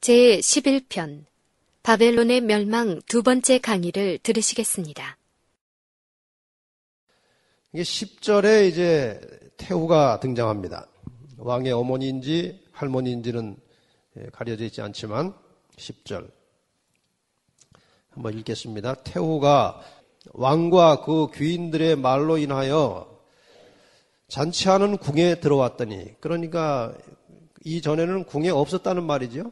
제11편 바벨론의 멸망 두 번째 강의를 들으시겠습니다. 이게 10절에 이제 태후가 등장합니다. 왕의 어머니인지 할머니인지는 가려져 있지 않지만 10절 한번 읽겠습니다. 태후가 왕과 그 귀인들의 말로 인하여 잔치하는 궁에 들어왔더니, 그러니까 이전에는 궁에 없었다는 말이죠.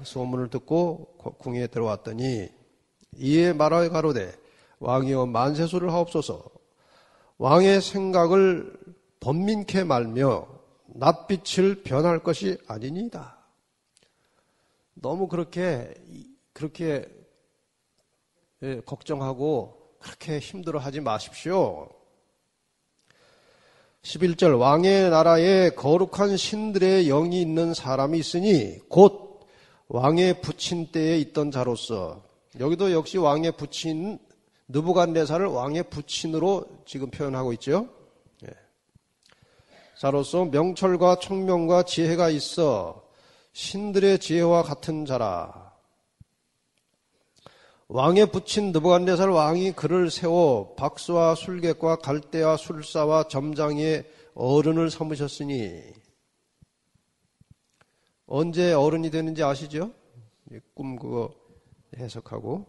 소문을 듣고 궁에 들어왔더니 이에 말하여 가로되 왕이여 만세수를 하옵소서. 왕의 생각을 번민케 말며 낯빛을 변할 것이 아니니이다. 너무 그렇게 걱정하고 그렇게 힘들어하지 마십시오. 11절 왕의 나라에 거룩한 신들의 영이 있는 사람이 있으니 곧 왕의 부친 때에 있던 자로서, 여기도 역시 왕의 부친 느부갓네살을 왕의 부친으로 지금 표현하고 있죠. 자로서 명철과 총명과 지혜가 있어 신들의 지혜와 같은 자라. 왕의 부친 느부갓네살 왕이 그를 세워 박수와 술객과 갈대와 술사와 점장의 어른을 삼으셨으니, 언제 어른이 되는지 아시죠? 꿈 그거 해석하고.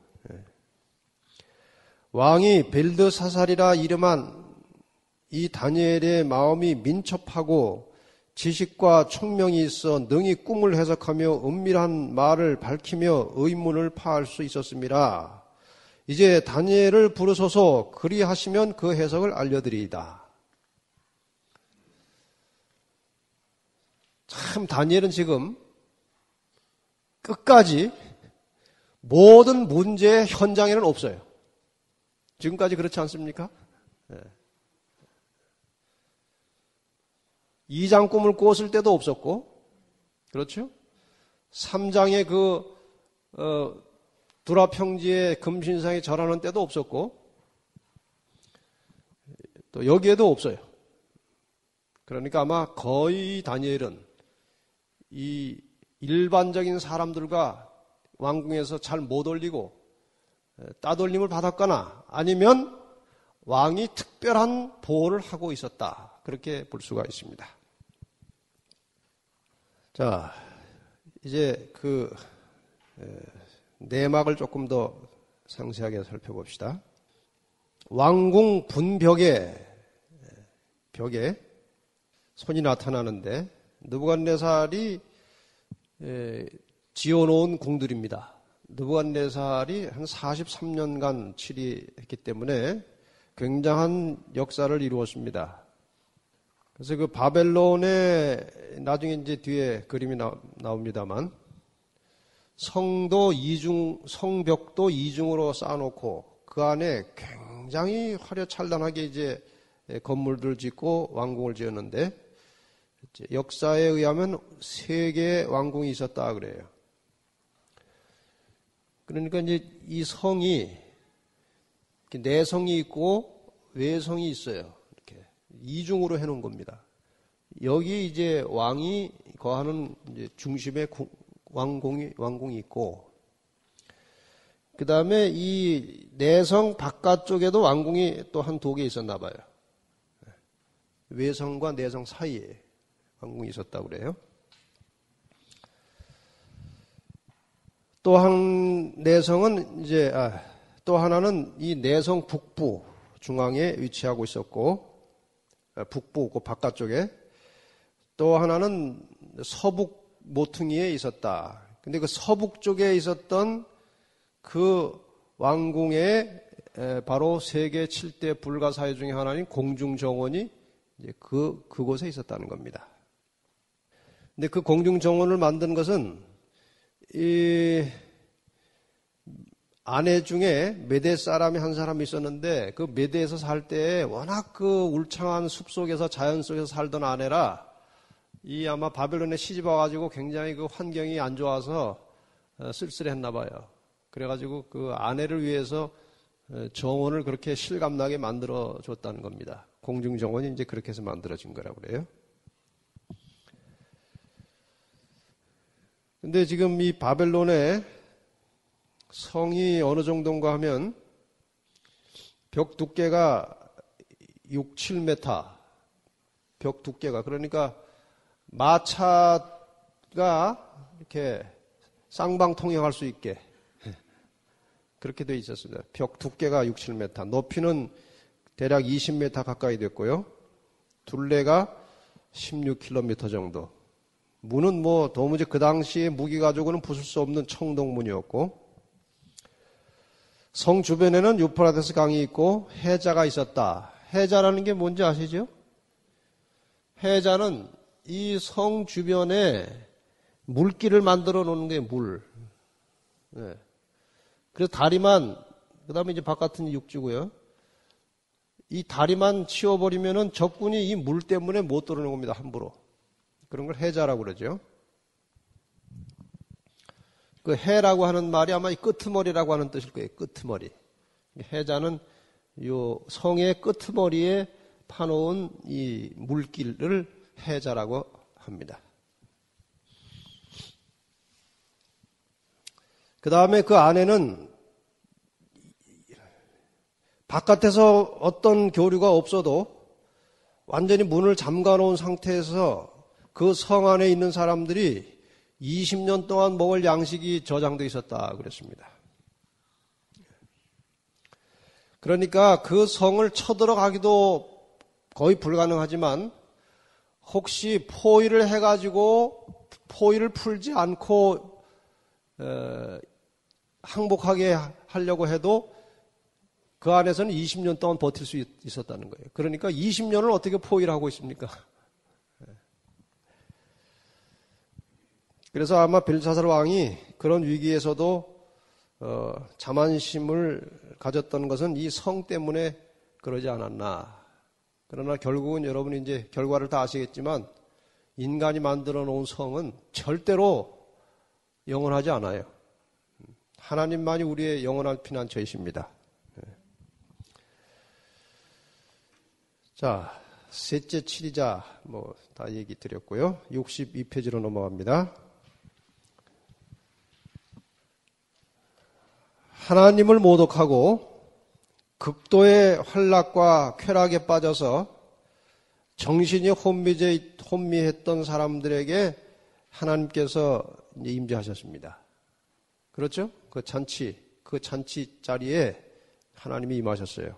왕이 벨드사살이라 이름한 이 다니엘의 마음이 민첩하고 지식과 총명이 있어 능히 꿈을 해석하며 은밀한 말을 밝히며 의문을 파할 수 있었습니다. 이제 다니엘을 부르소서. 그리하시면 그 해석을 알려드리이다. 참 다니엘은 지금 끝까지 모든 문제의 현장에는 없어요. 지금까지 그렇지 않습니까? 2장 꿈을 꿨을 때도 없었고, 그렇죠? 3장의 두라 평지에 금신상에 절하는 때도 없었고, 또 여기에도 없어요. 그러니까 아마 거의 다니엘은 이 일반적인 사람들과 왕궁에서 잘 못 올리고 따돌림을 받았거나 아니면 왕이 특별한 보호를 하고 있었다. 그렇게 볼 수가 있습니다. 자, 이제 내막을 조금 더 상세하게 살펴봅시다. 왕궁 분벽에 손이 나타나는데 느부갓네살이 지어놓은 궁들입니다. 느부갓네살이 한 43년간 치리했기 때문에 굉장한 역사를 이루었습니다. 그래서 그 바벨론에 나중에 이제 뒤에 그림이 나옵니다만 성벽도 이중으로 쌓아놓고 그 안에 굉장히 화려찬란하게 이제 건물들을 짓고 왕궁을 지었는데, 역사에 의하면 3개의 왕궁이 있었다 그래요. 그러니까 이제 이 성이 내성이 있고 외성이 있어요. 이렇게 이중으로 해놓은 겁니다. 여기 이제 왕이 거하는 이제 중심에 왕궁이 있고, 그 다음에 이 내성 바깥쪽에도 왕궁이 또 한 2개 있었나 봐요. 외성과 내성 사이에 왕궁이 있었다고 그래요. 또 한 내성은 또 하나는 이 내성 북부 중앙에 위치하고 있었고, 북부 그 바깥쪽에, 또 하나는 서북 모퉁이에 있었다. 근데 그 서북 쪽에 있었던 그 왕궁에 바로 세계 7대 불가사의 중에 하나인 공중정원이 이제 그곳에 있었다는 겁니다. 근데 그 공중정원을 만든 것은 이 아내 중에 메대 사람이 한 사람이 있었는데, 그 메대에서 살 때 워낙 그 울창한 숲속에서 자연 속에서 살던 아내라 이 아마 바벨론에 시집 와가지고 굉장히 그 환경이 안 좋아서 쓸쓸했나 봐요. 그래가지고 그 아내를 위해서 정원을 그렇게 실감나게 만들어 줬다는 겁니다. 공중정원이 이제 그렇게 해서 만들어진 거라고 그래요. 근데 지금 이 바벨론의 성이 어느 정도인가 하면 벽 두께가 6, 7m, 벽 두께가. 그러니까 마차가 이렇게 쌍방통행할 수 있게 그렇게 되어 있었습니다. 벽 두께가 6, 7m, 높이는 대략 20m 가까이 됐고요. 둘레가 16km 정도. 문은 뭐 도무지 그 당시에 무기 가지고는 부술 수 없는 청동문이었고, 성 주변에는 유프라테스 강이 있고 해자가 있었다. 해자라는 게 뭔지 아시죠? 해자는 이 성 주변에 물길을 만들어 놓는 게 물. 네. 그래서 다리만, 그 다음에 이제 바깥은 육지고요. 이 다리만 치워버리면은 적군이 이 물 때문에 못 들어오는 겁니다, 함부로. 그런 걸 해자라고 그러죠. 그 해라고 하는 말이 아마 이 끄트머리라고 하는 뜻일 거예요. 끄트머리. 해자는 요 성의 끄트머리에 파놓은 이 물길을 해자라고 합니다. 그 다음에 그 안에는 바깥에서 어떤 교류가 없어도 완전히 문을 잠가 놓은 상태에서 그 성 안에 있는 사람들이 20년 동안 먹을 양식이 저장되어 있었다 그랬습니다. 그러니까 그 성을 쳐들어가기도 거의 불가능하지만 혹시 포위를 해가지고 포위를 풀지 않고 항복하게 하려고 해도 그 안에서는 20년 동안 버틸 수 있었다는 거예요. 그러니까 20년을 어떻게 포위를 하고 있습니까? 그래서 아마 벨사살 왕이 그런 위기에서도 자만심을 가졌던 것은 이 성 때문에 그러지 않았나. 그러나 결국은 여러분이 이제 결과를 다 아시겠지만 인간이 만들어 놓은 성은 절대로 영원하지 않아요. 하나님만이 우리의 영원한 피난처이십니다. 자, 셋째 치리자 뭐 다 얘기 드렸고요. 62페이지로 넘어갑니다. 하나님을 모독하고 극도의 환락과 쾌락에 빠져서 정신이 혼미했던 사람들에게 하나님께서 임재하셨습니다. 그렇죠? 그 잔치 자리에 하나님이 임하셨어요.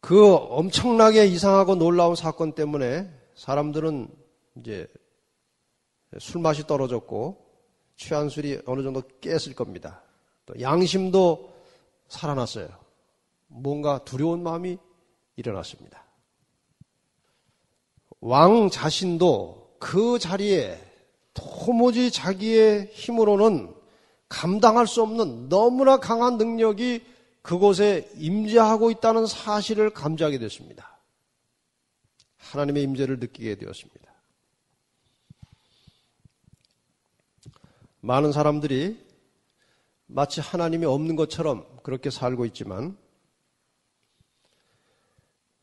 그 엄청나게 이상하고 놀라운 사건 때문에 사람들은 이제 술맛이 떨어졌고 취한 술이 어느 정도 깼을 겁니다. 또 양심도 살아났어요. 뭔가 두려운 마음이 일어났습니다. 왕 자신도 그 자리에 도무지 자기의 힘으로는 감당할 수 없는 너무나 강한 능력이 그곳에 임재하고 있다는 사실을 감지하게 됐습니다. 하나님의 임재를 느끼게 되었습니다. 많은 사람들이 마치 하나님이 없는 것처럼 그렇게 살고 있지만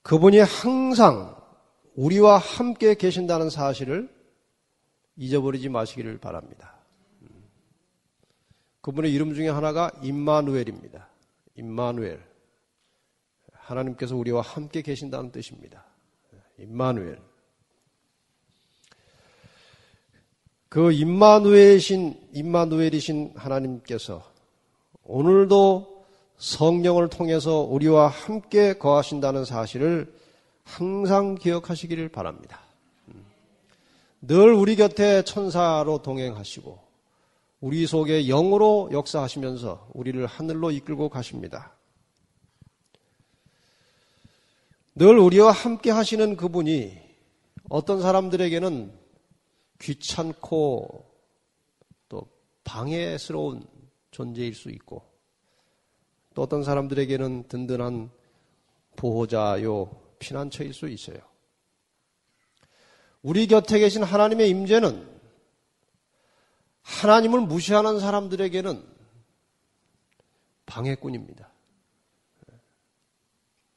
그분이 항상 우리와 함께 계신다는 사실을 잊어버리지 마시기를 바랍니다. 그분의 이름 중에 하나가 임마누엘입니다. 임마누엘. 하나님께서 우리와 함께 계신다는 뜻입니다. 임마누엘. 그 임마누엘이신 하나님께서 오늘도 성령을 통해서 우리와 함께 거하신다는 사실을 항상 기억하시기를 바랍니다. 늘 우리 곁에 천사로 동행하시고 우리 속에 영으로 역사하시면서 우리를 하늘로 이끌고 가십니다. 늘 우리와 함께 하시는 그분이 어떤 사람들에게는 귀찮고 또 방해스러운 존재일 수 있고 또 어떤 사람들에게는 든든한 보호자요 피난처일 수 있어요. 우리 곁에 계신 하나님의 임재는 하나님을 무시하는 사람들에게는 방해꾼입니다.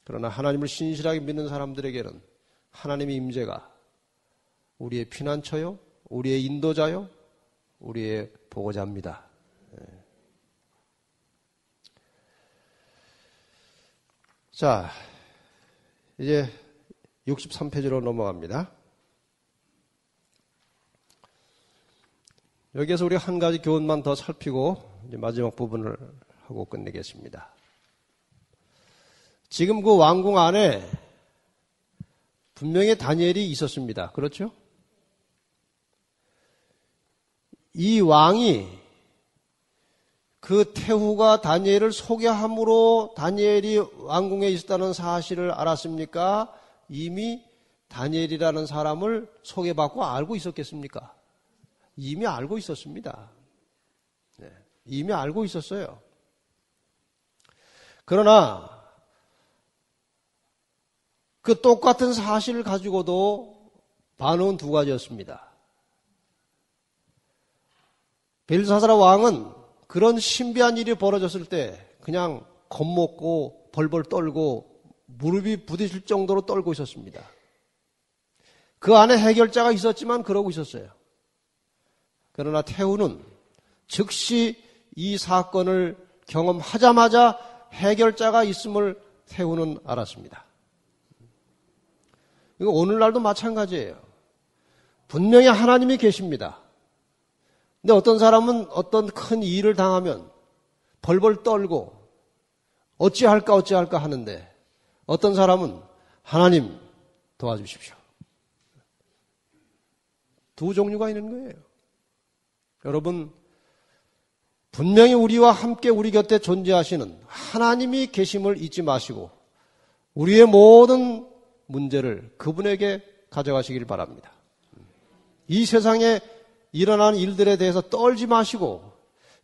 그러나 하나님을 신실하게 믿는 사람들에게는 하나님의 임재가 우리의 피난처요, 우리의 인도자요, 우리의 보호자입니다. 자, 이제 63페이지로 넘어갑니다. 여기에서 우리 한 가지 교훈만 더 살피고 이제 마지막 부분을 하고 끝내겠습니다. 지금 그 왕궁 안에 분명히 다니엘이 있었습니다. 그렇죠? 이 왕이 그 태후가 다니엘을 소개함으로 다니엘이 왕궁에 있었다는 사실을 알았습니까? 이미 다니엘이라는 사람을 소개받고 알고 있었겠습니까? 이미 알고 있었습니다. 네, 이미 알고 있었어요. 그러나 그 똑같은 사실을 가지고도 반응은 두 가지였습니다. 벨사사라 왕은 그런 신비한 일이 벌어졌을 때 그냥 겁먹고 벌벌 떨고 무릎이 부딪힐 정도로 떨고 있었습니다. 그 안에 해결자가 있었지만 그러고 있었어요. 그러나 태후는 즉시 이 사건을 경험하자마자 해결자가 있음을 태후는 알았습니다. 이거 오늘날도 마찬가지예요. 분명히 하나님이 계십니다. 근데 어떤 사람은 어떤 큰 일을 당하면 벌벌 떨고 어찌할까 하는데 어떤 사람은 하나님 도와주십시오. 두 종류가 있는 거예요. 여러분, 분명히 우리와 함께 우리 곁에 존재하시는 하나님이 계심을 잊지 마시고 우리의 모든 문제를 그분에게 가져가시길 바랍니다. 이 세상에 일어나는 일들에 대해서 떨지 마시고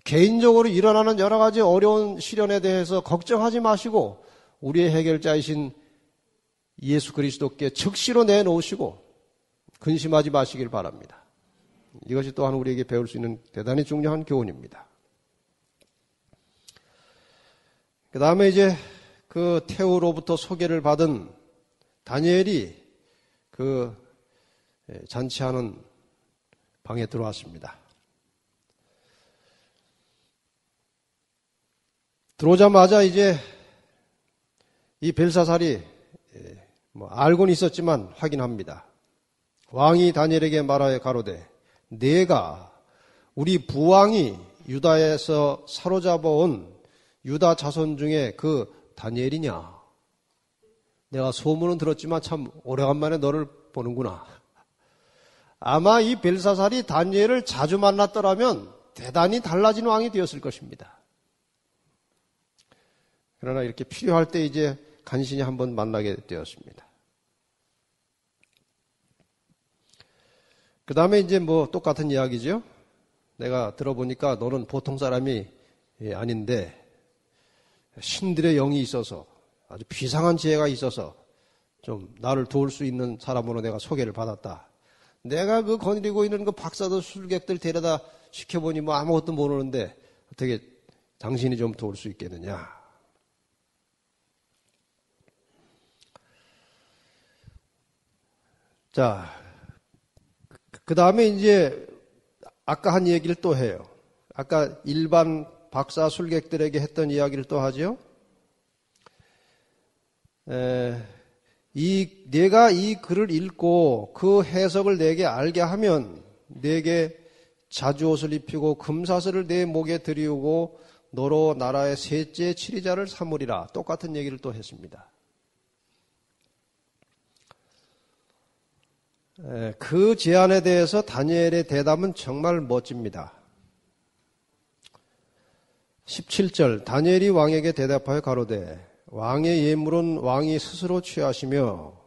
개인적으로 일어나는 여러 가지 어려운 시련에 대해서 걱정하지 마시고 우리의 해결자이신 예수 그리스도께 즉시로 내놓으시고 근심하지 마시길 바랍니다. 이것이 또한 우리에게 배울 수 있는 대단히 중요한 교훈입니다. 그 다음에 이제 그 태후로부터 소개를 받은 다니엘이 그 잔치하는 방에 들어왔습니다. 들어오자마자 이제 이 벨사살이 알고는 있었지만 확인합니다. 왕이 다니엘에게 말하여 가로되 내가 우리 부왕이 유다에서 사로잡아온 유다 자손 중에 그 다니엘이냐? 내가 소문은 들었지만 참 오래간만에 너를 보는구나. 아마 이 벨사살이 다니엘을 자주 만났더라면 대단히 달라진 왕이 되었을 것입니다. 그러나 이렇게 필요할 때 이제 간신히 한번 만나게 되었습니다. 그 다음에 이제 뭐 똑같은 이야기죠. 내가 들어보니까 너는 보통 사람이 아닌데 신들의 영이 있어서 아주 비상한 지혜가 있어서 좀 나를 도울 수 있는 사람으로 내가 소개를 받았다. 내가 그 거느리고 있는 그 박사들 술객들 데려다 시켜보니 뭐 아무것도 모르는데 어떻게 당신이 좀 도울 수 있겠느냐. 자, 그 다음에 이제 아까 한 얘기를 또 해요. 아까 일반 박사 술객들에게 했던 이야기를 또 하죠. 내가 이 글을 읽고 그 해석을 내게 알게 하면 내게 자주옷을 입히고 금사슬을 내 목에 들이우고 너로 나라의 셋째 치리자를 삼으리라. 똑같은 얘기를 또 했습니다. 그 제안에 대해서 다니엘의 대답은 정말 멋집니다. 17절 다니엘이 왕에게 대답하여 가로되 왕의 예물은 왕이 스스로 취하시며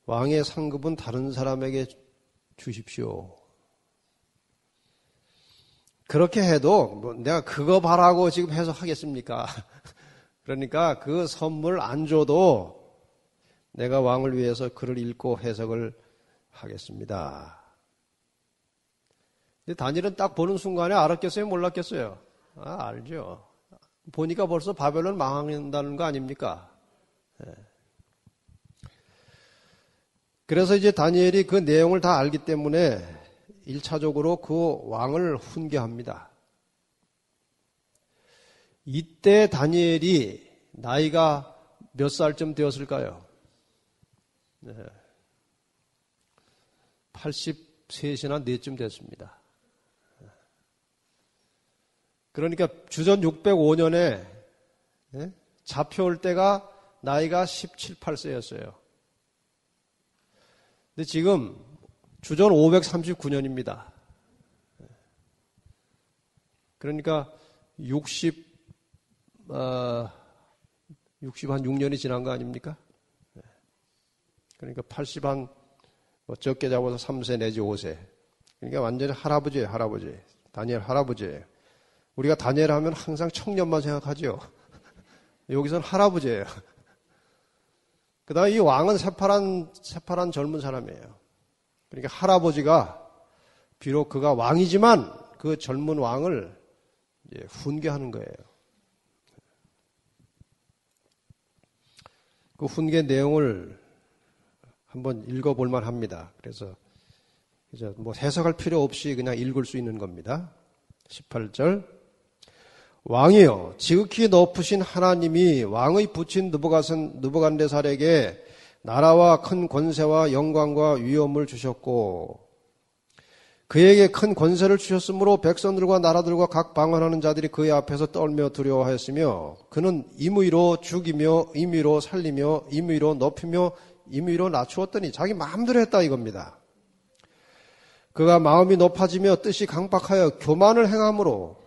왕의 상급은 다른 사람에게 주십시오. 그렇게 해도 뭐 내가 그거 바라고 지금 해석하겠습니까? 그러니까 그 선물 안 줘도 내가 왕을 위해서 글을 읽고 해석을 하겠습니다. 근데 다니엘은 딱 보는 순간에 알았겠어요? 몰랐겠어요? 알죠. 보니까 벌써 바벨론 망한다는 거 아닙니까? 그래서 이제 다니엘이 그 내용을 다 알기 때문에 1차적으로 그 왕을 훈계합니다. 이때 다니엘이 나이가 몇 살쯤 되었을까요? 83이나 4쯤 됐습니다. 그러니까 주전 605년에 잡혀올 때가 나이가 17, 18세였어요. 근데 지금 주전 539년입니다. 그러니까 6년이 지난 거 아닙니까? 그러니까 80 적게 잡아서 3세 내지 5세. 그러니까 완전히 할아버지예요, 할아버지. 다니엘 할아버지예요. 우리가 다니엘 하면 항상 청년만 생각하죠. 여기서는 할아버지예요. 그 다음에 이 왕은 새파란 젊은 사람이에요. 그러니까 할아버지가 비록 그가 왕이지만 그 젊은 왕을 이제 훈계하는 거예요. 그 훈계 내용을 한번 읽어볼만 합니다. 그래서 이제 뭐 해석할 필요 없이 그냥 읽을 수 있는 겁니다. 18절. 왕이여, 지극히 높으신 하나님이 왕의 부친 느부갓네살에게 나라와 큰 권세와 영광과 위엄을 주셨고 그에게 큰 권세를 주셨으므로 백성들과 나라들과 각 방언하는 자들이 그의 앞에서 떨며 두려워하였으며 그는 임의로 죽이며 임의로 살리며 임의로 높이며 임의로 낮추었더니 자기 마음대로 했다 이겁니다. 그가 마음이 높아지며 뜻이 강박하여 교만을 행함으로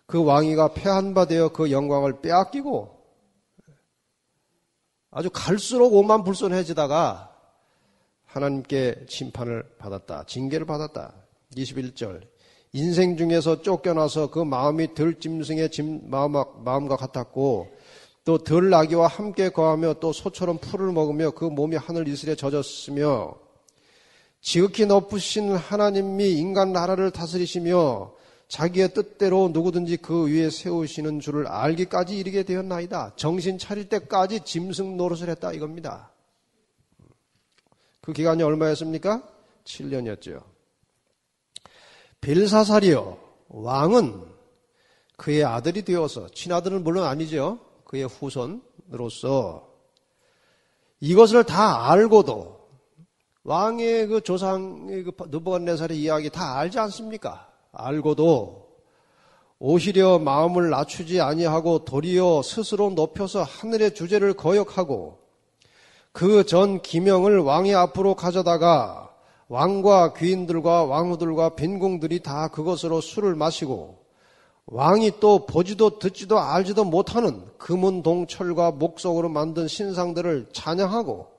그 왕위가 패한 바 되어 그 영광을 빼앗기고 아주 갈수록 오만불손해지다가 하나님께 심판을 받았다. 징계를 받았다. 21절. 인생 중에서 쫓겨나서 그 마음이 덜 짐승의 마음과 같았고 또 덜 나귀와 함께 거하며 또 소처럼 풀을 먹으며 그 몸이 하늘 이슬에 젖었으며 지극히 높으신 하나님이 인간 나라를 다스리시며 자기의 뜻대로 누구든지 그 위에 세우시는 줄을 알기까지 이르게 되었나이다. 정신 차릴 때까지 짐승 노릇을 했다 이겁니다. 그 기간이 얼마였습니까? 7년이었죠. 벨사살이요, 왕은 그의 아들이 되어서, 친아들은 물론 아니죠. 그의 후손으로서 이것을 다 알고도 왕의 그 조상의 그 느부갓네살의 이야기 다 알지 않습니까? 알고도 오히려 마음을 낮추지 아니하고 도리어 스스로 높여서 하늘의 주제를 거역하고 그 전 기명을 왕의 앞으로 가져다가 왕과 귀인들과 왕후들과 빈궁들이 다 그것으로 술을 마시고 왕이 또 보지도 듣지도 알지도 못하는 금은 동철과 목석으로 만든 신상들을 찬양하고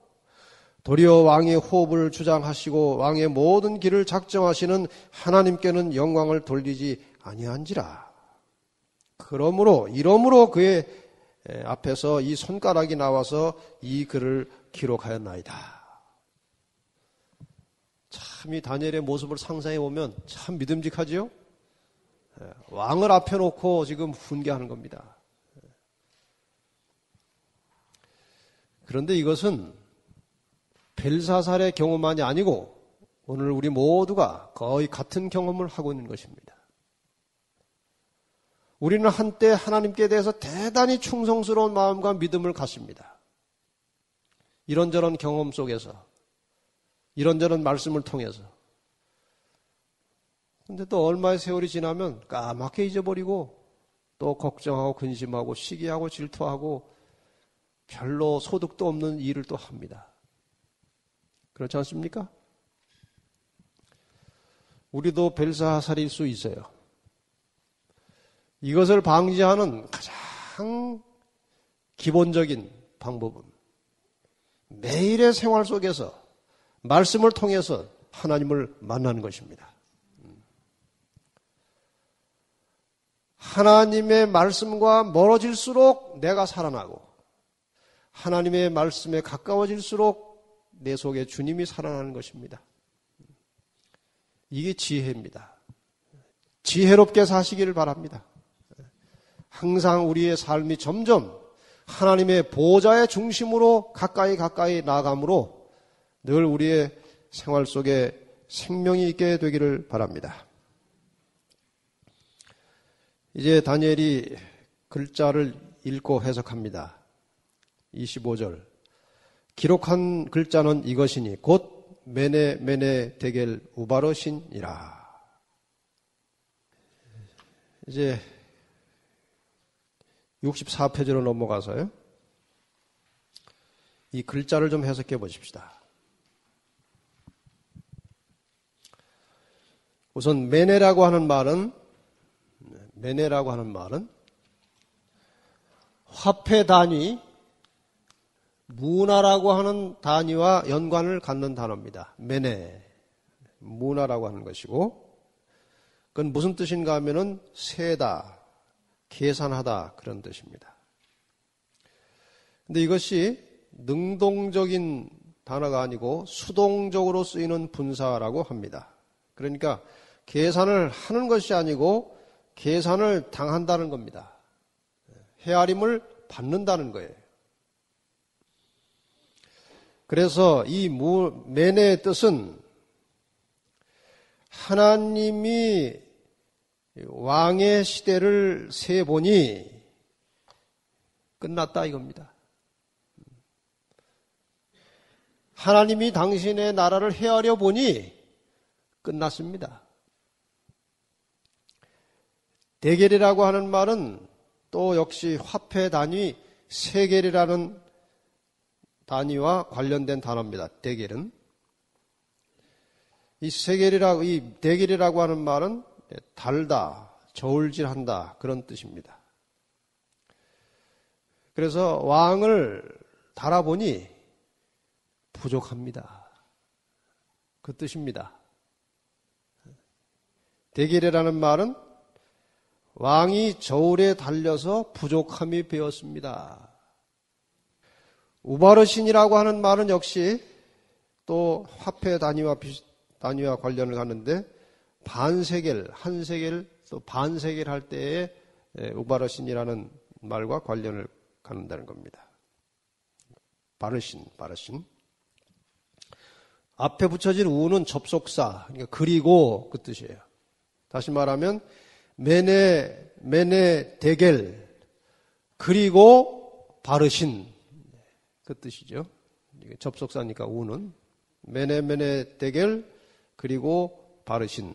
도리어 왕의 호흡을 주장하시고 왕의 모든 길을 작정하시는 하나님께는 영광을 돌리지 아니한지라. 이러므로 그의 앞에서 이 손가락이 나와서 이 글을 기록하였나이다. 참 이 다니엘의 모습을 상상해 보면 참 믿음직하지요? 왕을 앞에 놓고 지금 훈계하는 겁니다. 그런데 이것은 벨사살의 경험만이 아니고 오늘 우리 모두가 거의 같은 경험을 하고 있는 것입니다. 우리는 한때 하나님께 대해서 대단히 충성스러운 마음과 믿음을 갖습니다. 이런저런 경험 속에서, 이런저런 말씀을 통해서. 근데 또 얼마의 세월이 지나면 까맣게 잊어버리고 또 걱정하고 근심하고 시기하고 질투하고 별로 소득도 없는 일을 또 합니다. 그렇지 않습니까? 우리도 벨사살일 수 있어요. 이것을 방지하는 가장 기본적인 방법은 매일의 생활 속에서 말씀을 통해서 하나님을 만나는 것입니다. 하나님의 말씀과 멀어질수록 내가 살아나고 하나님의 말씀에 가까워질수록 내 속에 주님이 살아나는 것입니다. 이게 지혜입니다. 지혜롭게 사시기를 바랍니다. 항상 우리의 삶이 점점 하나님의 보좌의 중심으로 가까이 나아가므로 늘 우리의 생활 속에 생명이 있게 되기를 바랍니다. 이제 다니엘이 글자를 읽고 해석합니다. 25절. 기록한 글자는 이것이니 곧 메네 데겔 우바르신이라. 이제 64페이지로 넘어가서요. 이 글자를 좀 해석해 보십시다. 우선 메네라고 하는 말은 화폐 단위, 문화라고 하는 단위와 연관을 갖는 단어입니다. 메네, 문화라고 하는 것이고, 그건 무슨 뜻인가 하면은 세다, 계산하다 그런 뜻입니다. 근데 이것이 능동적인 단어가 아니고 수동적으로 쓰이는 분사라고 합니다. 그러니까 계산을 하는 것이 아니고 계산을 당한다는 겁니다. 헤아림을 받는다는 거예요. 그래서 이 메네의 뜻은 하나님이 왕의 시대를 세보니 끝났다 이겁니다. 하나님이 당신의 나라를 헤아려 보니 끝났습니다. 데겔이라고 하는 말은 또 역시 화폐 단위 세겔이라는 단위와 관련된 단어입니다. 데겔은. 이 데겔이라고 하는 말은 달다, 저울질한다 그런 뜻입니다. 그래서 왕을 달아보니 부족합니다. 그 뜻입니다. 데겔이라는 말은 왕이 저울에 달려서 부족함이 배었습니다. 우바르신이라고 하는 말은 역시 또 화폐 단위와 관련을 갖는데 반세겔, 한 세겔, 또 반세겔 할 때에 우바르신이라는 말과 관련을 갖는다는 겁니다. 바르신. 앞에 붙여진 우는 접속사, 그러니까 그리고 그 뜻이에요. 다시 말하면 메네 데겔 그리고 바르신 그 뜻이죠. 접속사니까 우는 메네 데겔 그리고 바르신.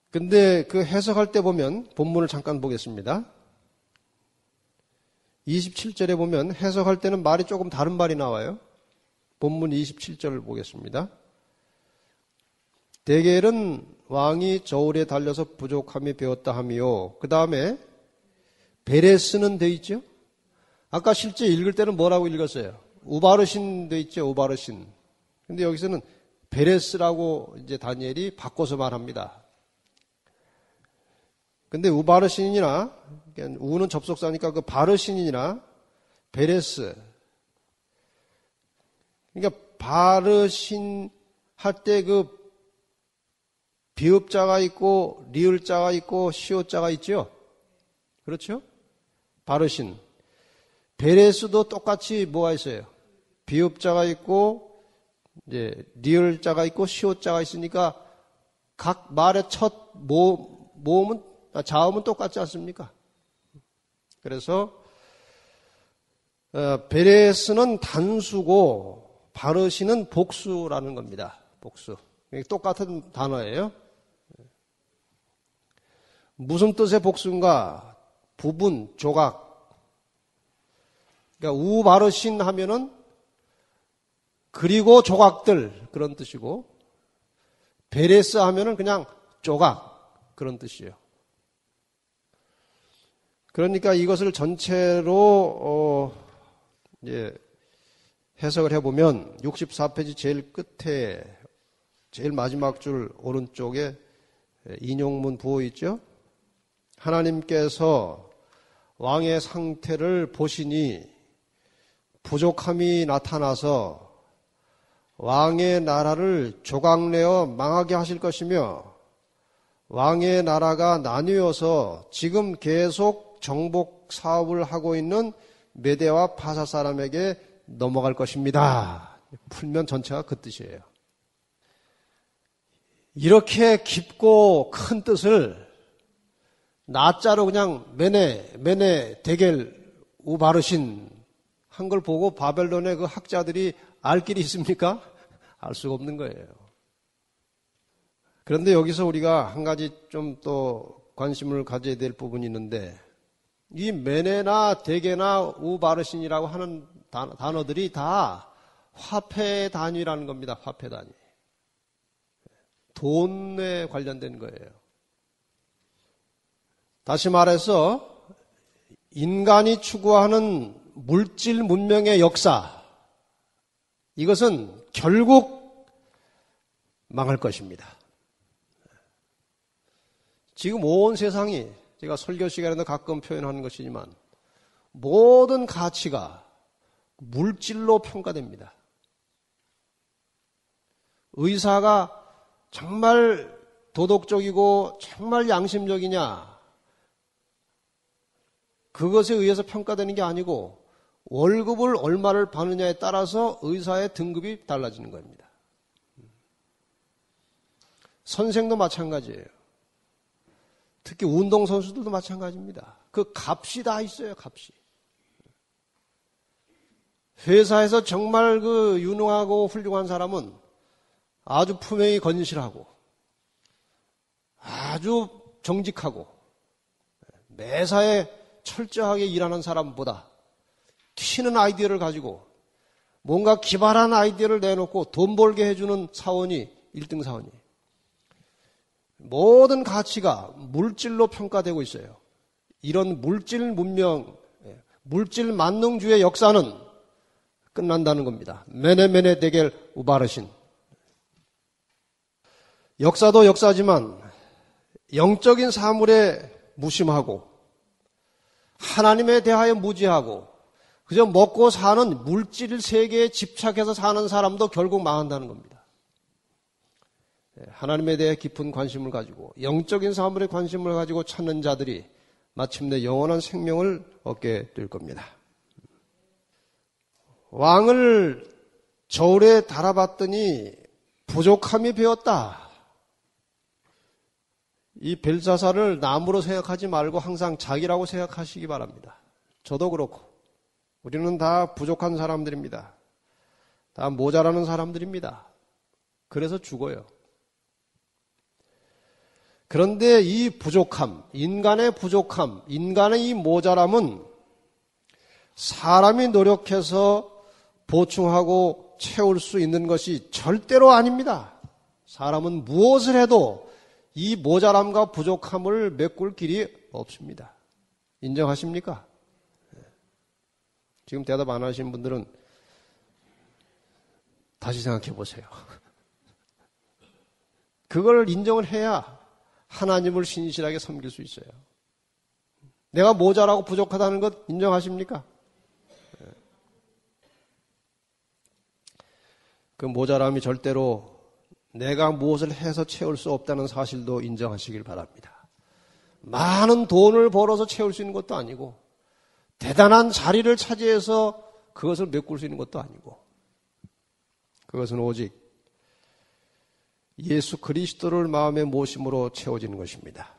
근데 그 해석할 때 보면 본문을 잠깐 보겠습니다. 27절에 보면 해석할 때는 말이 조금 다른 말이 나와요. 본문 27절을 보겠습니다. 데겔은 왕이 저울에 달려서 부족함이 배었다 하며 그 다음에 베레스는 돼 있죠. 아까 실제 읽을 때는 뭐라고 읽었어요? 우바르신 돼 있죠. 우바르신. 근데 여기서는 베레스라고 이제 다니엘이 바꿔서 말합니다. 근데 우바르신이나 우는 접속사니까 그 바르신이나 베레스. 그러니까 바르신 할 때 그 비읍자가 있고 리을자가 있고 시옷자가 있죠. 그렇죠? 바르신. 베레스도 똑같이 뭐가 있어요? 비읍자가 있고 이제 리을자가 있고 시옷자가 있으니까 각 말의 첫 자음은 똑같지 않습니까? 그래서 베레스는 단수고 바르신은 복수라는 겁니다. 복수. 똑같은 단어예요. 무슨 뜻의 복수인가? 부분, 조각. 그러니까 우바르신 하면은 그리고 조각들 그런 뜻이고 베레스 하면은 그냥 조각 그런 뜻이에요. 그러니까 이것을 전체로 이제 해석을 해보면 64페이지 제일 끝에 제일 마지막 줄 오른쪽에 인용문 부호 있죠? 하나님께서 왕의 상태를 보시니 부족함이 나타나서 왕의 나라를 조각내어 망하게 하실 것이며 왕의 나라가 나뉘어서 지금 계속 정복 사업을 하고 있는 메대와 파사 사람에게 넘어갈 것입니다. 풀면 전체가 그 뜻이에요. 이렇게 깊고 큰 뜻을 나자로 그냥 메네 데겔 우바르신 한 걸 보고 바벨론의 그 학자들이 알 길이 있습니까? 알 수가 없는 거예요. 그런데 여기서 우리가 한 가지 좀 또 관심을 가져야 될 부분이 있는데, 이 메네나 데게나 우바르신이라고 하는 단어들이 다 화폐 단위라는 겁니다. 화폐 단위. 돈에 관련된 거예요. 다시 말해서 인간이 추구하는 물질 문명의 역사, 이것은 결국 망할 것입니다. 지금 온 세상이, 제가 설교 시간에도 가끔 표현하는 것이지만, 모든 가치가 물질로 평가됩니다. 의사가 정말 도덕적이고 정말 양심적이냐, 그것에 의해서 평가되는 게 아니고 월급을 얼마를 받느냐에 따라서 의사의 등급이 달라지는 겁니다. 선생도 마찬가지예요. 특히 운동선수들도 마찬가지입니다. 그 값이 다 있어요, 값이. 회사에서 정말 그 유능하고 훌륭한 사람은 아주 품행이 건실하고 아주 정직하고 매사에 철저하게 일하는 사람보다 튀는 아이디어를 가지고 뭔가 기발한 아이디어를 내놓고 돈 벌게 해주는 사원이 1등 사원이. 모든 가치가 물질로 평가되고 있어요. 이런 물질 문명, 물질 만능주의 역사는 끝난다는 겁니다. 메네 데겔 우바르신. 역사도 역사지만 영적인 사물에 무심하고 하나님에 대하여 무지하고 그저 먹고 사는 물질 세계에 집착해서 사는 사람도 결국 망한다는 겁니다. 하나님에 대해 깊은 관심을 가지고 영적인 사물에 관심을 가지고 찾는 자들이 마침내 영원한 생명을 얻게 될 겁니다. 왕을 저울에 달아봤더니 부족함이 배었다. 이 벨사살을 남으로 생각하지 말고 항상 자기라고 생각하시기 바랍니다. 저도 그렇고 우리는 다 부족한 사람들입니다. 다 모자라는 사람들입니다. 그래서 죽어요. 그런데 이 부족함, 인간의 부족함, 인간의 이 모자람은 사람이 노력해서 보충하고 채울 수 있는 것이 절대로 아닙니다. 사람은 무엇을 해도 이 모자람과 부족함을 메꿀 길이 없습니다. 인정하십니까? 지금 대답 안 하신 분들은 다시 생각해 보세요. 그걸 인정을 해야 하나님을 신실하게 섬길 수 있어요. 내가 모자라고 부족하다는 것 인정하십니까? 그 모자람이 절대로 내가 무엇을 해서 채울 수 없다는 사실도 인정하시길 바랍니다. 많은 돈을 벌어서 채울 수 있는 것도 아니고 대단한 자리를 차지해서 그것을 메꿀 수 있는 것도 아니고 그것은 오직 예수 그리스도를 마음에 모심으로 채워지는 것입니다.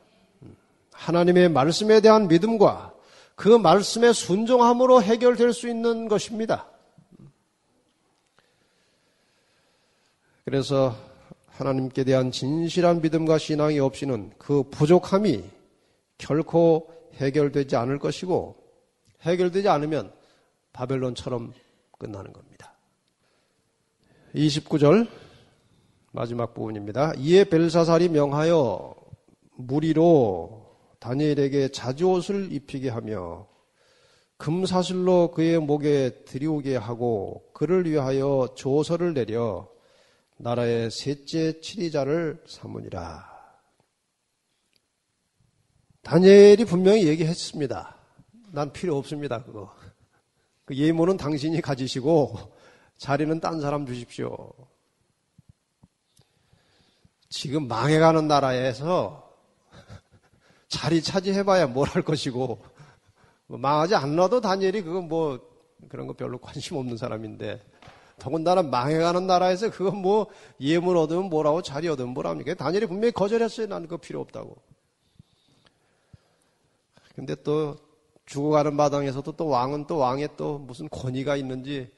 하나님의 말씀에 대한 믿음과 그 말씀에 순종함으로 해결될 수 있는 것입니다. 그래서 하나님께 대한 진실한 믿음과 신앙이 없이는 그 부족함이 결코 해결되지 않을 것이고 해결되지 않으면 바벨론처럼 끝나는 겁니다. 29절 마지막 부분입니다. 이에 벨사살이 명하여 무리로 다니엘에게 자주옷을 입히게 하며 금사슬로 그의 목에 들이우게 하고 그를 위하여 조서를 내려 나라의 셋째 치리자를 삼으니라. 다니엘이 분명히 얘기했습니다. 난 필요 없습니다. 그거. 그 예모는 당신이 가지시고 자리는 딴 사람 주십시오. 지금 망해가는 나라에서 자리 차지해봐야 뭘 할 것이고 망하지 않아도 다니엘이 그거 뭐 그런 거 별로 관심 없는 사람인데 더군다나 망해가는 나라에서 그건 뭐 예물 얻으면 뭐라고 자리 얻으면 뭐랍니까? 다니엘이 분명히 거절했어요. 나는 그거 필요 없다고. 근데 또 죽어가는 마당에서도 또 왕은 또 왕의 또 무슨 권위가 있는지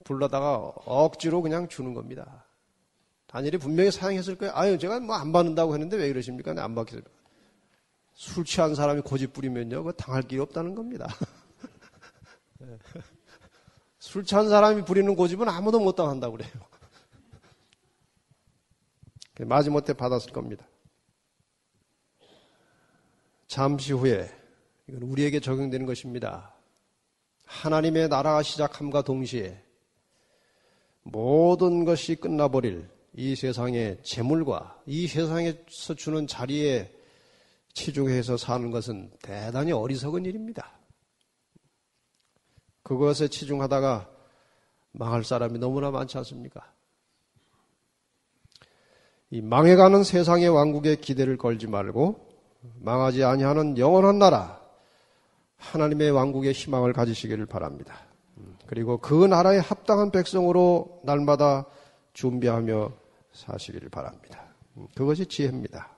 불러다가 억지로 그냥 주는 겁니다. 다니엘이 분명히 사양했을 거예요. 아유, 제가 뭐 안 받는다고 했는데 왜 그러십니까? 안 받겠어요. 술 취한 사람이 고집 부리면요, 그거 당할 길이 없다는 겁니다. 술 취한 사람이 부리는 고집은 아무도 못 당한다고 그래요. 마지못해 받았을 겁니다. 잠시 후에, 이건 우리에게 적용되는 것입니다. 하나님의 나라가 시작함과 동시에 모든 것이 끝나버릴 이 세상의 재물과 이 세상에서 주는 자리에 치중해서 사는 것은 대단히 어리석은 일입니다. 그것에 치중하다가 망할 사람이 너무나 많지 않습니까? 이 망해가는 세상의 왕국에 기대를 걸지 말고 망하지 아니하는 영원한 나라, 하나님의 왕국의 희망을 가지시기를 바랍니다. 그리고 그 나라에 합당한 백성으로 날마다 준비하며 사시기를 바랍니다. 그것이 지혜입니다.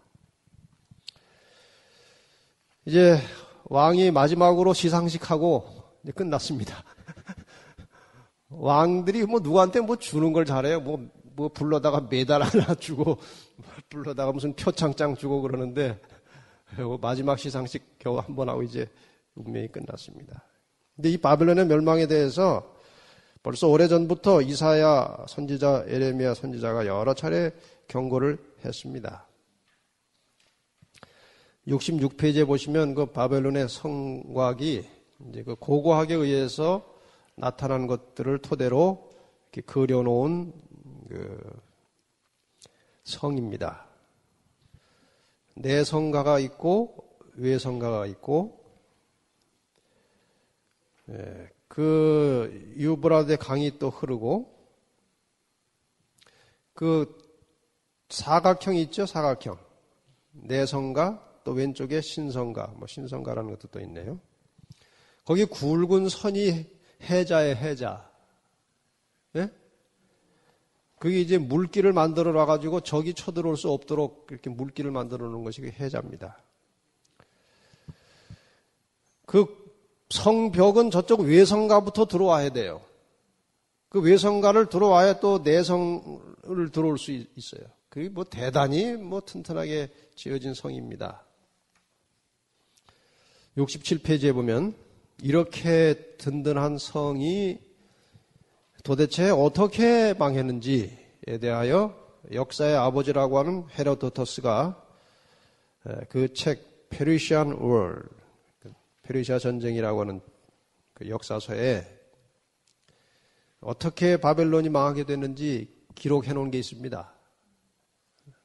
이제 왕이 마지막으로 시상식하고 이제 끝났습니다. 왕들이 뭐 누구한테 뭐 주는 걸 잘해요. 뭐 불러다가 메달 하나 주고, 불러다가 무슨 표창장 주고 그러는데, 마지막 시상식 겨우 한 번 하고 이제 운명이 끝났습니다. 근데 이 바벨론의 멸망에 대해서 벌써 오래전부터 이사야 선지자, 예레미야 선지자가 여러 차례 경고를 했습니다. 66페이지에 보시면 그 바벨론의 성곽이 이제 그 고고학에 의해서 나타난 것들을 토대로 이렇게 그려놓은 그 성입니다. 내성가가 있고 외성가가 있고, 그 유브라데 강이 또 흐르고, 그 사각형이 있죠, 사각형. 내성가, 또 왼쪽에 신성가, 뭐 신성가라는 것도 또 있네요. 거기 굵은 선이 해자예요, 해자. 예? 그게 이제 물길을 만들어 놔가지고 적이 쳐들어올 수 없도록 이렇게 물길을 만들어 놓은 것이 해자입니다. 그 성벽은 저쪽 외성가부터 들어와야 돼요. 그 외성가를 들어와야 또 내성을 들어올 수 있어요. 그게 뭐 대단히 뭐 튼튼하게 지어진 성입니다. 67페이지에 보면 이렇게 든든한 성이 도대체 어떻게 망했는지에 대하여 역사의 아버지라고 하는 헤로도토스가 그 책 페르시안 월, 페르시아 전쟁이라고 하는 그 역사서에 어떻게 바벨론이 망하게 됐는지 기록해 놓은 게 있습니다.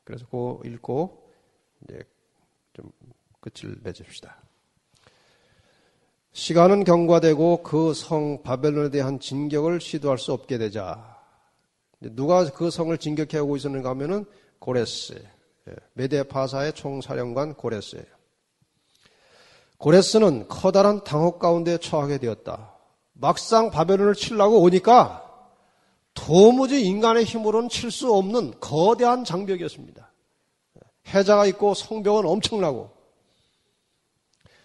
그래서 그거 읽고 이제 좀 끝을 맺읍시다. 시간은 경과되고 그 성 바벨론에 대한 진격을 시도할 수 없게 되자, 누가 그 성을 진격해오고 있었는가 하면은 고레스, 메데 파사의 총사령관 고레스예요. 고레스는 커다란 당혹 가운데 처하게 되었다. 막상 바벨론을 치려고 오니까 도무지 인간의 힘으로는 칠 수 없는 거대한 장벽이었습니다. 해자가 있고 성벽은 엄청나고,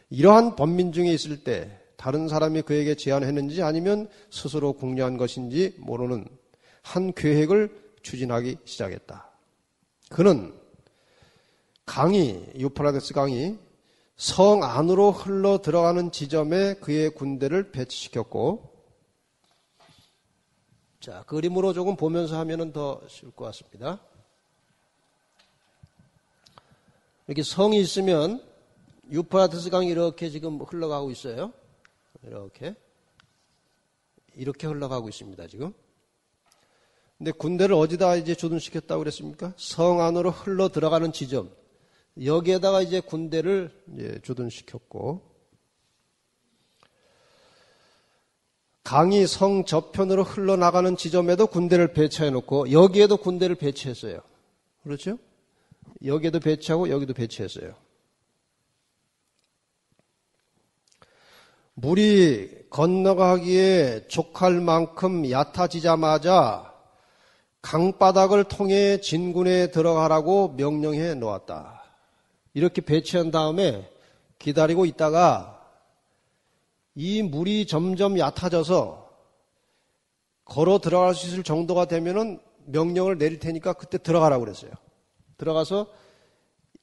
이러한 번민중에 있을 때 다른 사람이 그에게 제안했는지 아니면 스스로 궁리한 것인지 모르는 한 계획을 추진하기 시작했다. 그는 강이, 유프라데스 강이 성 안으로 흘러 들어가는 지점에 그의 군대를 배치시켰고, 자, 그림으로 조금 보면서 하면 더 쉬울 것 같습니다. 이렇게 성이 있으면 유프라테스 강이 이렇게 지금 흘러가고 있어요. 이렇게 흘러가고 있습니다, 지금. 근데 군대를 어디다 이제 주둔시켰다고 그랬습니까? 성 안으로 흘러 들어가는 지점. 여기에다가 이제 군대를 이제 주둔시켰고, 강이 성 저편으로 흘러나가는 지점에도 군대를 배치해 놓고, 여기에도 군대를 배치했어요. 그렇죠? 여기에도 배치하고 여기도 배치했어요. 물이 건너가기에 족할 만큼 얕아지자마자 강바닥을 통해 진군에 들어가라고 명령해 놓았다. 이렇게 배치한 다음에 기다리고 있다가 이 물이 점점 얕아져서 걸어 들어갈 수 있을 정도가 되면은 명령을 내릴 테니까 그때 들어가라고 그랬어요. 들어가서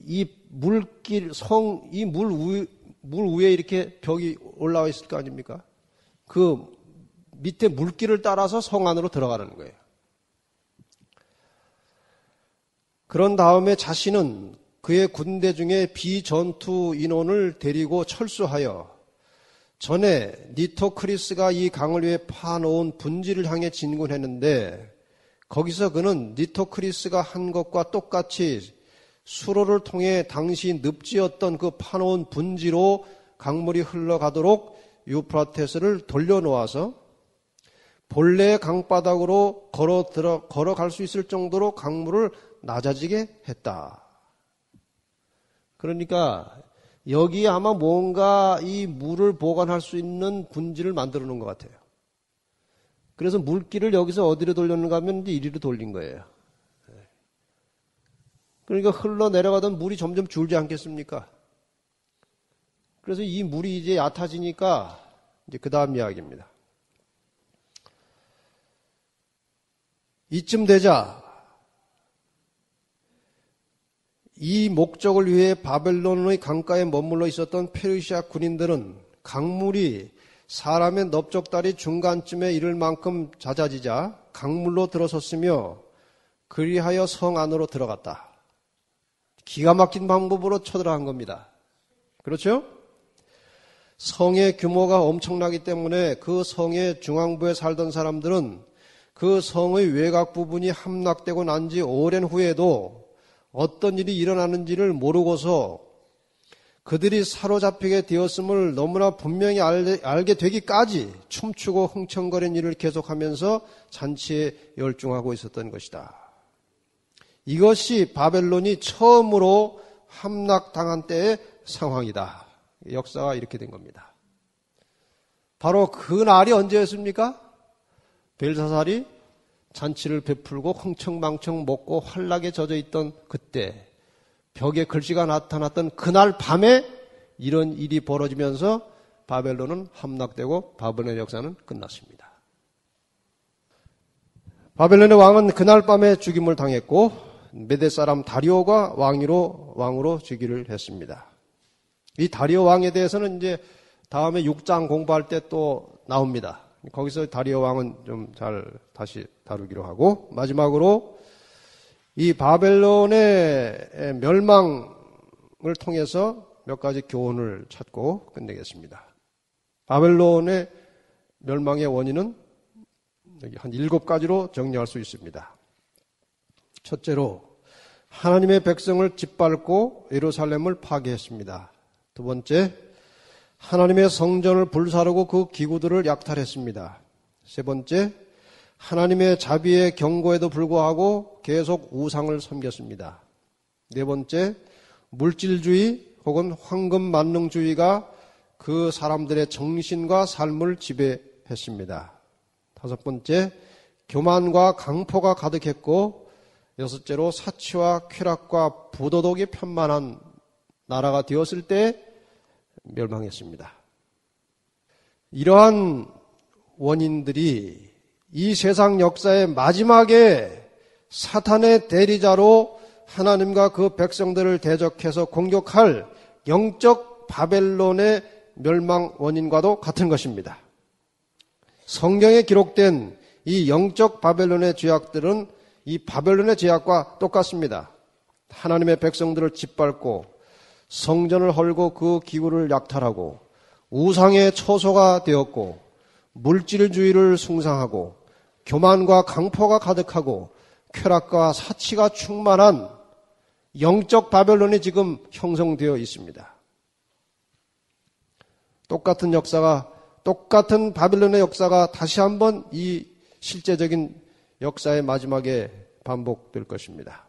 이 물길, 이 물 위에 이렇게 벽이 올라와 있을 거 아닙니까? 그 밑에 물길을 따라서 성 안으로 들어가라는 거예요. 그런 다음에 자신은 그의 군대 중에 비전투 인원을 데리고 철수하여 전에 니토크리스가 이 강을 위해 파놓은 분지를 향해 진군했는데 거기서 그는 니토크리스가 한 것과 똑같이 수로를 통해 당시 늪지었던 그 파놓은 분지로 강물이 흘러가도록 유프라테스를 돌려놓아서 본래의 강바닥으로 걸어갈 수 있을 정도로 강물을 낮아지게 했다. 그러니까 여기에 아마 뭔가 이 물을 보관할 수 있는 분지를 만들어 놓은 것 같아요. 그래서 물길을 여기서 어디로 돌렸는가 하면 이제 이리로 돌린 거예요. 그러니까 흘러내려가던 물이 점점 줄지 않겠습니까? 그래서 이 물이 이제 얕아지니까 이제 그 다음 이야기입니다. 이쯤 되자 이 목적을 위해 바벨론의 강가에 머물러 있었던 페르시아 군인들은 강물이 사람의 넓적다리 중간쯤에 이를 만큼 잦아지자 강물로 들어섰으며 그리하여 성 안으로 들어갔다. 기가 막힌 방법으로 쳐들어간 겁니다. 그렇죠? 성의 규모가 엄청나기 때문에 그 성의 중앙부에 살던 사람들은 그 성의 외곽 부분이 함락되고 난 지 오랜 후에도 어떤 일이 일어나는지를 모르고서 그들이 사로잡히게 되었음을 너무나 분명히 알게 되기까지 춤추고 흥청거리는 일을 계속하면서 잔치에 열중하고 있었던 것이다. 이것이 바벨론이 처음으로 함락당한 때의 상황이다. 역사가 이렇게 된 겁니다. 바로 그 날이 언제였습니까? 벨사살이 잔치를 베풀고 흥청망청 먹고 환락에 젖어 있던 그때 벽에 글씨가 나타났던 그날 밤에 이런 일이 벌어지면서 바벨론은 함락되고 바벨론의 역사는 끝났습니다. 바벨론의 왕은 그날 밤에 죽임을 당했고 메대 사람 다리오가 왕으로 즉위를 했습니다. 이 다리오 왕에 대해서는 이제 다음에 6장 공부할 때 또 나옵니다. 거기서 다리오 왕은 좀 잘 다시 다루기로 하고 마지막으로 이 바벨론의 멸망을 통해서 몇 가지 교훈을 찾고 끝내겠습니다. 바벨론의 멸망의 원인은 한 7가지로 정리할 수 있습니다. 첫째로 하나님의 백성을 짓밟고 예루살렘을 파괴했습니다. 두 번째, 하나님의 성전을 불사르고 그 기구들을 약탈했습니다. 세 번째, 하나님의 자비의 경고에도 불구하고 계속 우상을 섬겼습니다. 네 번째, 물질주의 혹은 황금만능주의가 그 사람들의 정신과 삶을 지배했습니다. 다섯 번째, 교만과 강포가 가득했고 여섯째로 사치와 쾌락과 부도덕이 편만한 나라가 되었을 때 멸망했습니다. 이러한 원인들이 이 세상 역사의 마지막에 사탄의 대리자로 하나님과 그 백성들을 대적해서 공격할 영적 바벨론의 멸망 원인과도 같은 것입니다. 성경에 기록된 이 영적 바벨론의 죄악들은 이 바벨론의 죄악과 똑같습니다. 하나님의 백성들을 짓밟고 성전을 헐고 그 기구를 약탈하고 우상의 처소가 되었고 물질주의를 숭상하고 교만과 강포가 가득하고 쾌락과 사치가 충만한 영적 바벨론이 지금 형성되어 있습니다. 똑같은 바벨론의 역사가 다시 한번 이 실제적인 역사의 마지막에 반복될 것입니다.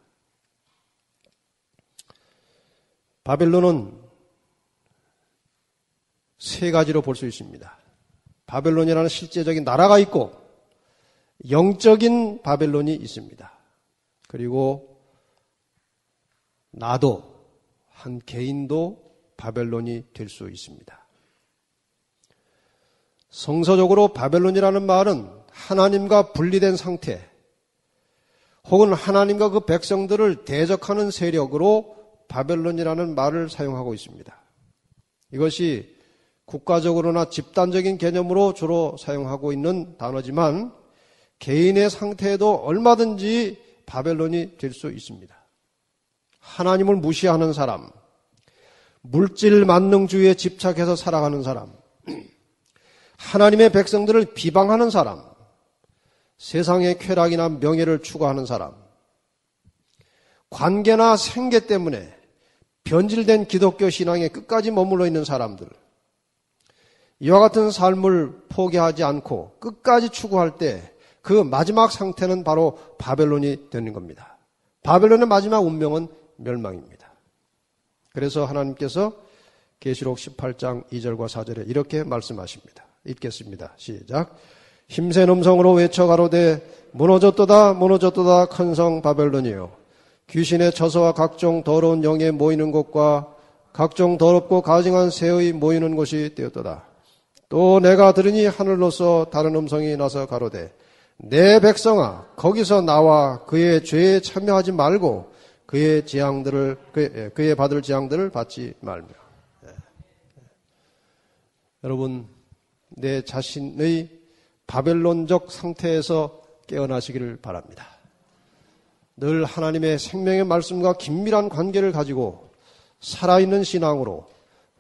바벨론은 세 가지로 볼 수 있습니다. 바벨론이라는 실제적인 나라가 있고 영적인 바벨론이 있습니다. 그리고 나도 한 개인도 바벨론이 될 수 있습니다. 성서적으로 바벨론이라는 말은 하나님과 분리된 상태 혹은 하나님과 그 백성들을 대적하는 세력으로 바벨론이라는 말을 사용하고 있습니다. 이것이 국가적으로나 집단적인 개념으로 주로 사용하고 있는 단어지만 개인의 상태에도 얼마든지 바벨론이 될 수 있습니다. 하나님을 무시하는 사람, 물질 만능주의에 집착해서 살아가는 사람, 하나님의 백성들을 비방하는 사람, 세상의 쾌락이나 명예를 추구하는 사람, 관계나 생계 때문에 변질된 기독교 신앙에 끝까지 머물러 있는 사람들, 이와 같은 삶을 포기하지 않고 끝까지 추구할 때 그 마지막 상태는 바로 바벨론이 되는 겁니다. 바벨론의 마지막 운명은 멸망입니다. 그래서 하나님께서 계시록 18장 2절과 4절에 이렇게 말씀하십니다. 읽겠습니다. 시작. 힘센 음성으로 외쳐 가로되 무너졌도다 무너졌도다 큰 성 바벨론이요 귀신의 처소와 각종 더러운 영에 모이는 곳과 각종 더럽고 가증한 새의 모이는 곳이 되었도다. 또 내가 들으니 하늘로서 다른 음성이 나서 가로되 내 백성아 거기서 나와 그의 죄에 참여하지 말고 그의 받을 재앙들을 받지 말며. 여러분, 내 자신의 바벨론적 상태에서 깨어나시기를 바랍니다. 늘 하나님의 생명의 말씀과 긴밀한 관계를 가지고 살아있는 신앙으로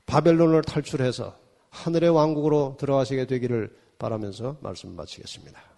바벨론을 탈출해서 하늘의 왕국으로 들어가시게 되기를 바라면서 말씀 마치겠습니다.